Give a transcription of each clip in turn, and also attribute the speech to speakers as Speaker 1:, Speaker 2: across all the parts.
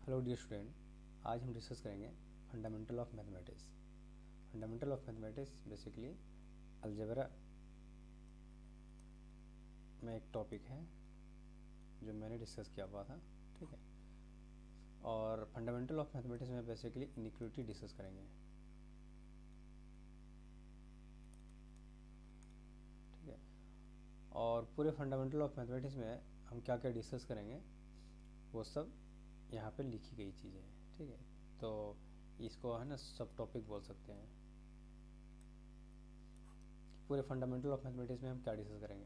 Speaker 1: Hello dear student, आज हम discuss करेंगे fundamental of mathematics. Fundamental of mathematics basically algebra में एक टॉपिक है जो मैंने डिस्कस किया हुआ था, ठीक है। और फंडामेंटल ऑफ मैथमेटिक्स में बेसिकली इनिक्वालिटी डिस्कस करेंगे, ठीक है। और पूरे फंडामेंटल ऑफ मैथमेटिक्स में हम क्या क्या डिस्कस करेंगे वो सब यहाँ पे लिखी गई चीज़ें हैं, ठीक है। तो इसको है ना सब टॉपिक बोल सकते हैं। पूरे फंडामेंटल ऑफ मैथमेटिक्स में हम क्या डिस्कस करेंगे।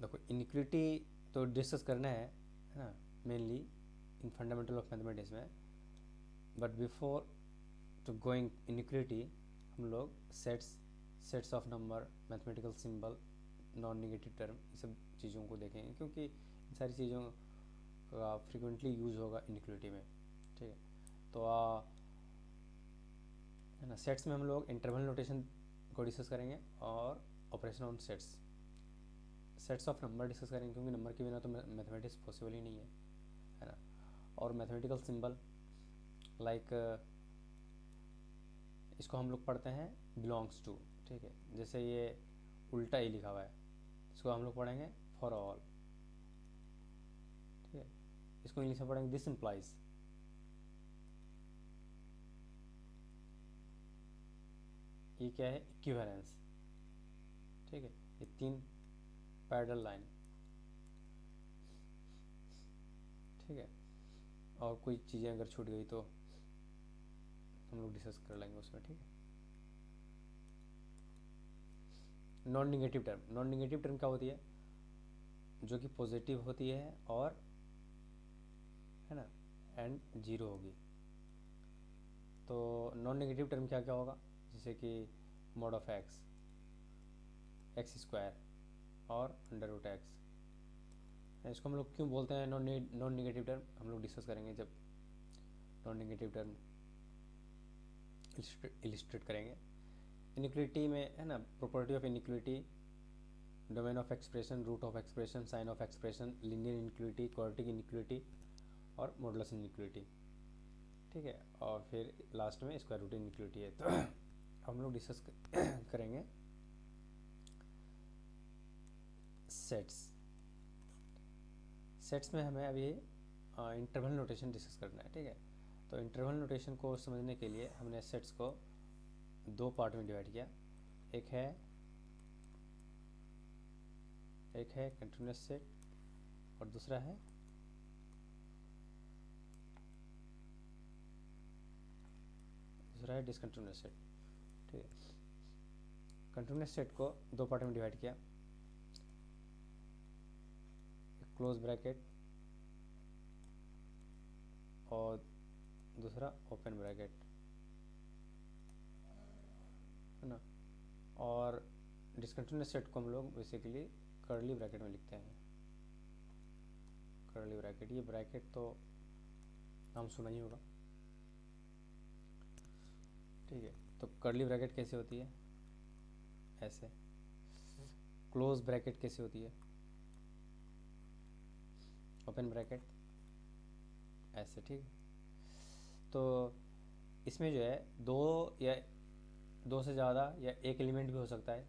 Speaker 1: देखो, इनिक्वालिटी तो डिस्कस करना है ना, mainly in fundamental of mathematics में। But before to going inequality हम लोग sets of number, mathematical symbol, non negative term, ये सब चीज़ों को देखेंगे क्योंकि इन सारी चीज़ों का फ्रिक्वेंटली यूज़ होगा इनिक्वालिटी में, ठीक है। तो है ना, सेट्स में हम लोग इंटरवल नोटेशन को डिस्कस करेंगे और operation on sets of number discuss करेंगे क्योंकि नंबर के बिना तो मैथमेटिक्स पॉसिबल ही नहीं है ना। और मैथमेटिकल सिंबल लाइक इसको हम लोग पढ़ते हैं बिलोंग्स टू, ठीक है। जैसे ये उल्टा ही लिखा हुआ है, इसको हम लोग पढ़ेंगे फॉर ऑल, ठीक है। इसको इंग्लिश में पढ़ेंगे दिस इम्प्लाइज। ये क्या है, इक्विवेलेंस, ठीक है। ये 3 पैरेलल लाइन, ठीक है। और कोई चीज़ें अगर छूट गई तो हम लोग डिस्कस कर लेंगे उसमें, ठीक है। नॉन निगेटिव टर्म क्या होती है, जो कि पॉजिटिव होती है और है ना एंड जीरो होगी। तो नॉन नेगेटिव टर्म क्या क्या होगा, जैसे कि मॉड ऑफ एक्स स्क्वायर और अंडर रूट एक्स। इसको हम लोग क्यों बोलते हैं नॉन नेगेटिव टर्म, हम लोग डिस्कस करेंगे जब नॉन नेगेटिव टर्म इलिस्ट्रेट करेंगे। इनिक्वालिटी में है ना, property of inequality, domain of expression, root of expression, sign of expression, linear inequality, quadratic inequality और मॉडुलस इनिक्वालिटी, ठीक है। और फिर लास्ट में स्क्वायर रूट इनिक्वालिटी है। तो हम लोग डिस्कस करेंगे सेट्स में हमें अभी इंटरवल नोटेशन डिस्कस करना है, ठीक है। तो इंटरवल नोटेशन को समझने के लिए हमने सेट्स को 2 पार्ट में डिवाइड किया। एक है कंटिन्यूस सेट और दूसरा है डिसकंटिन्यूस सेट, ठीक है। कंटिन्यूस सेट को 2 पार्ट में डिवाइड किया, क्लोज ब्रैकेट और दूसरा ओपन ब्रैकेट, है ना। और डिसकंटिन्यूस सेट को हम लोग बेसिकली कर्ली ब्रैकेट में लिखते हैं। कर्ली ब्रैकेट, ये ब्रैकेट तो नाम सुना ही होगा, ठीक है। तो कर्ली ब्रैकेट कैसे होती है, ऐसे। क्लोज ब्रैकेट कैसे होती है, ओपन ब्रैकेट ऐसे, ठीक है। तो इसमें जो है दो से ज़्यादा या एक एलिमेंट भी हो सकता है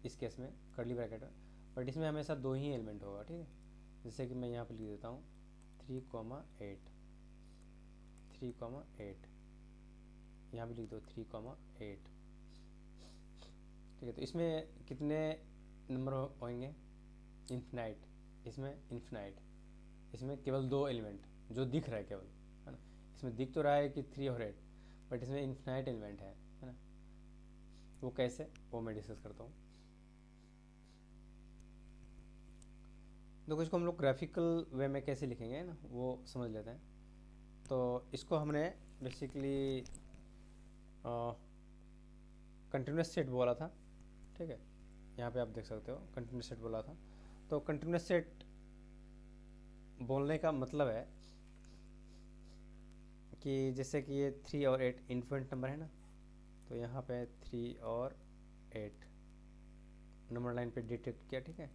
Speaker 1: इस केस में, कर्ली ब्रैकेट में। बट इसमें हमेशा 2 ही एलिमेंट होगा, ठीक है। जैसे कि मैं यहाँ पर लिख देता हूँ 3,8, 3,8, यहाँ भी लिख दो 3,8, ठीक है। तो इसमें कितने नंबर होंगे, इन्फिनाइट। इसमें केवल 2 एलिमेंट जो दिख रहा है केवल, है ना। इसमें दिख तो रहा है कि 3 और 8, बट इसमें इन्फिनाइट एलिमेंट है ना। वो कैसे, वो मैं डिस्कस करता हूँ। देखो, इसको हम लोग ग्राफिकल वे में कैसे लिखेंगे ना, वो समझ लेते हैं। तो इसको हमने बेसिकली कंटिन्यूस सेट बोला था, ठीक है। यहाँ पे आप देख सकते हो कंटिन्यूस सेट बोला था। तो कंटिन्यूस सेट बोलने का मतलब है कि जैसे कि ये 3 और 8 इन्फिनिट नंबर है ना, तो यहाँ पे 3 और 8 नंबर लाइन पे डिटेक्ट किया, ठीक है।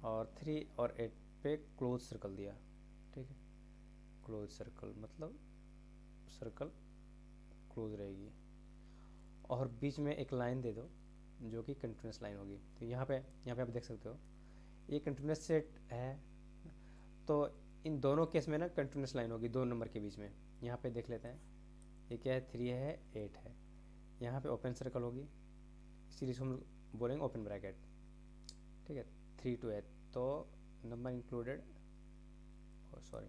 Speaker 1: और 3 और 8 पे क्लोज सर्कल दिया, ठीक है, क्लोज सर्कल मतलब सर्कल क्लोज रहेगी, और बीच में एक लाइन दे दो जो कि कंटिन्यूस लाइन होगी। तो यहाँ पे आप देख सकते हो ये कंटिन्यूस सेट है, तो इन दोनों केस में ना कंटिन्यूस लाइन होगी दो नंबर के बीच में। यहाँ पे देख लेते हैं, ये क्या है, 3 है 8 है, यहाँ पे ओपन सर्कल होगी, इसीलिए हम बोलेंगे ओपन ब्रैकेट। ठीक है, 3 to 8, तो नंबर इंक्लूडेड, सॉरी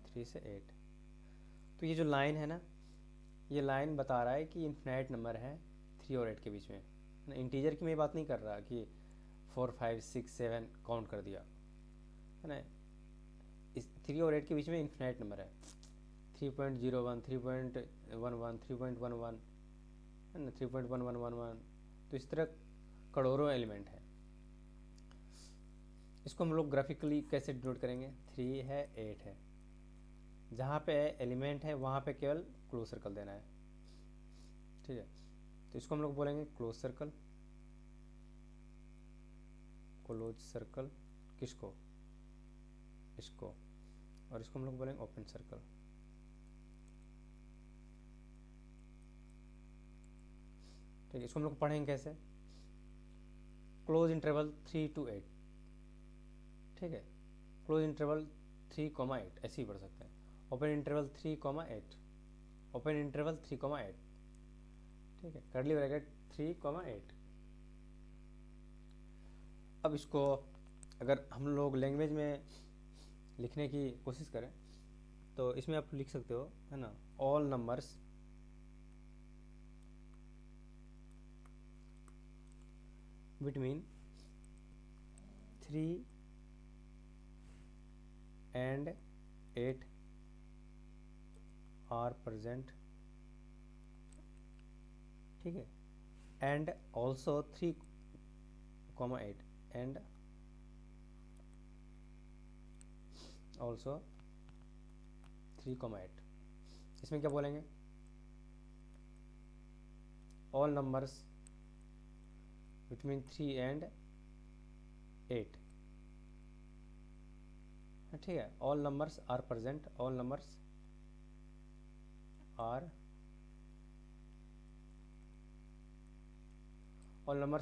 Speaker 1: 3 से 8। तो ये जो लाइन है ना, ये लाइन बता रहा है कि इन्फिनाइट नंबर है 3 और 8 के बीच में ना। इंटीजर की मैं बात नहीं कर रहा कि 4 5 6 7 काउंट कर दिया है ना, इस 3 और 8 के बीच में इन्फिनाइट नंबर है, 3.01 3.11 3.11 है ना, 3.1111। तो इस तरह करोड़ों एलिमेंट है। इसको हम लोग ग्राफिकली कैसे डिनोट करेंगे, 3 है 8 है, जहाँ पे एलिमेंट है वहाँ पे केवल क्लोज सर्कल देना है। ठीक है, तो इसको हम लोग बोलेंगे क्लोज सर्कल। क्लोज सर्कल किसको, इसको, और इसको हम लोग बोलेंगे ओपन सर्कल। ठीक है, इसको हम लोग पढ़ेंगे कैसे, क्लोज इंटरवल 3 to 8। ठीक है, क्लोज इंटरवल 3, 8 ऐसे ही पढ़ सकते हैं, ओपन इंटरवल 3, 8, ओपन इंटरवल 3, 8। ठीक है, कर्ली ब्रैकेट 3, 8। अब इसको अगर हम लोग लैंग्वेज में लिखने की कोशिश करें तो इसमें आप लिख सकते हो है ना, all numbers between 3 and 8 are present। ठीक है, एंड ऑल्सो 3, 8 एंड ऑल्सो 3, 8। इसमें क्या बोलेंगे, ऑल नंबर्स बिटवीन 3 and 8। ठीक है, all numbers are present, all numbers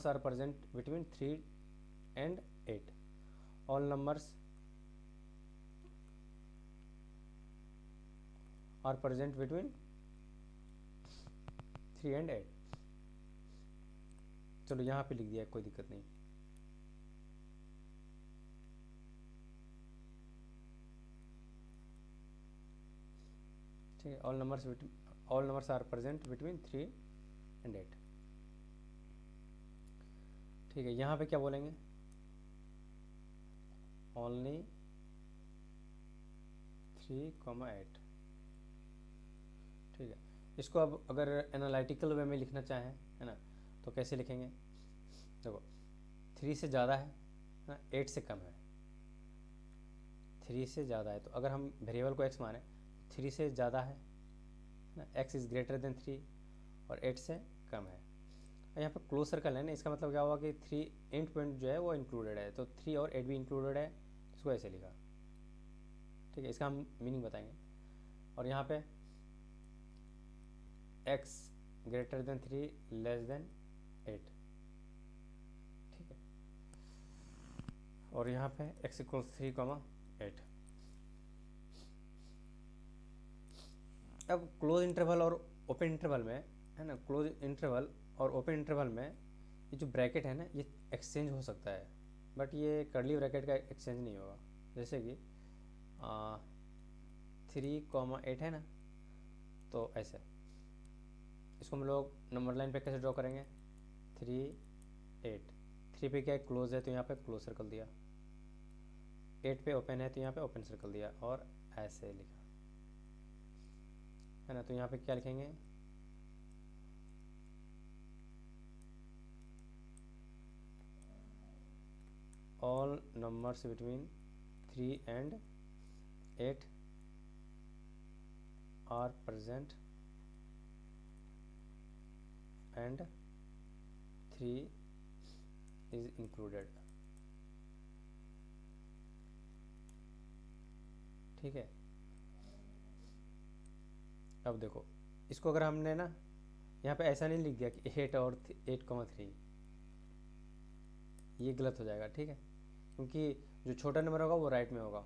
Speaker 1: are present between 3 and 8। All numbers are present between 3 and 8। चलो यहाँ पे लिख दिया, कोई दिक्कत नहीं। ठीक है, all numbers are present between 3 and 8। ठीक है, यहाँ पे क्या बोलेंगे, ओनली 3, 8। ठीक है, इसको अब अगर एनालिटिकल वे में लिखना चाहें है ना, तो कैसे लिखेंगे, देखो 3 से ज़्यादा है ना, 8 से कम है। 3 से ज़्यादा है तो अगर हम वेरिएबल को x माने, 3 से ज़्यादा है ना, x इज़ ग्रेटर देन 3, और 8 से कम है। यहाँ पे क्लोज सर्कल है ना, इसका मतलब क्या हुआ कि 3 एंड पॉइंट जो है वो इंक्लूडेड है, तो 3 और 8 भी इंक्लूडेड है, इसको ऐसे लिखा। ठीक है, इसका हम मीनिंग बताएंगे। और यहाँ पे x greater than 3 less than 8। ठीक है, और यहाँ पे x इक्वल 3, 8। अब क्लोज इंटरवल और ओपन इंटरवल में है ना, क्लोज इंटरवल और ओपन इंटरवल में ये जो ब्रैकेट है ना, ये एक्सचेंज हो सकता है, बट ये कर्ली ब्रैकेट का एक्सचेंज नहीं होगा। जैसे कि 3, 8 है ना, तो ऐसे इसको हम लोग नंबर लाइन पे कैसे ड्रॉ करेंगे, 3, 8। 3 पे क्या है, क्लोज है, तो यहाँ पे क्लोज सर्कल दिया, 8 पे ओपन है तो यहाँ पे ओपन सर्कल दिया, और ऐसे लिखा है ना। तो यहाँ पे क्या लिखेंगे, all numbers between 3 and 8 are present and 3 is included। ठीक है। अब देखो इसको अगर हमने ना यहाँ पे ऐसा नहीं लिख दिया कि 8 और 8,3, ये गलत हो जाएगा, ठीक है, क्योंकि जो छोटा नंबर होगा वो राइट में होगा।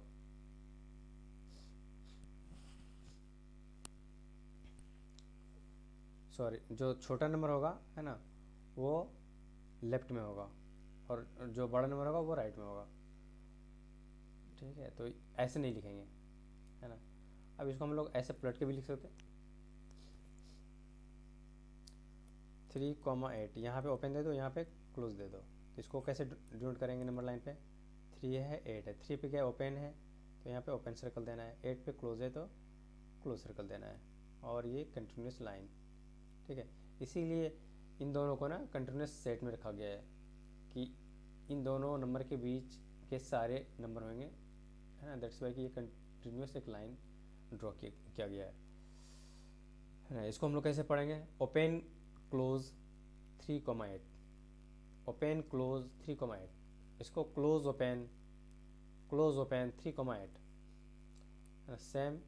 Speaker 1: सॉरी, जो छोटा नंबर होगा है ना वो लेफ्ट में होगा और जो बड़ा नंबर होगा वो राइट में होगा, ठीक है। तो ऐसे नहीं लिखेंगे, है ना। अब इसको हम लोग ऐसे पलट के भी लिख सकते हैं। 3,8 यहाँ पे ओपन दे दो, यहाँ पे क्लोज दे दो। तो इसको कैसे डिनोट करेंगे नंबर लाइन पे? 3 है, 8 है, 3 पे क्या ओपन है तो यहाँ पे ओपन सर्कल देना है, 8 पे क्लोज है तो क्लोज सर्कल देना है, और ये कंटिन्यूस लाइन, ठीक है। इसीलिए इन दोनों को ना कंटिन्यूस सेट में रखा गया है कि इन दोनों नंबर के बीच के सारे नंबर होंगे, है ना। दैट्स वाई कि ये कंटिन्यूस एक लाइन ड्रॉ किया गया है ना। इसको हम लोग कैसे पढ़ेंगे? ओपन क्लोज 3,8, ओपन क्लोज 3,8, इसको close open 3,8, same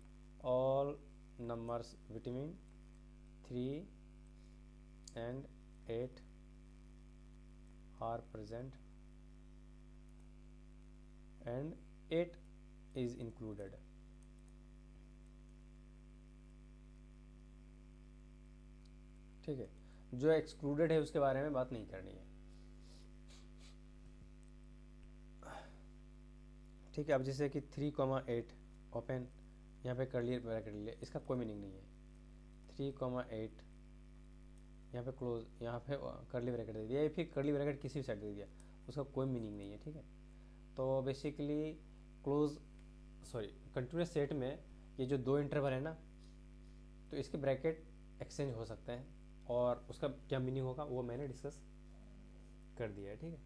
Speaker 1: all numbers between 3 and 8 are present and 8 is included। ठीक है, जो एक्सक्लूडेड है उसके बारे में बात नहीं करनी है, ठीक है। अब जैसे कि 3,8 ओपन, यहाँ पे कर्ली ब्रैकेट ले, इसका कोई मीनिंग नहीं है। 3,8 यहाँ पे क्लोज, यहाँ पे कर्ली ब्रैकेट दे दिया, या फिर कर्ली ब्रैकेट किसी भी साइड दे दिया, उसका कोई मीनिंग नहीं है, ठीक है। तो बेसिकली कंटिन्यूस सेट में ये जो दो इंटरवल है ना, तो इसके ब्रैकेट एक्सचेंज हो सकते हैं, और उसका क्या मीनिंग होगा वो मैंने डिस्कस कर दिया है, ठीक है।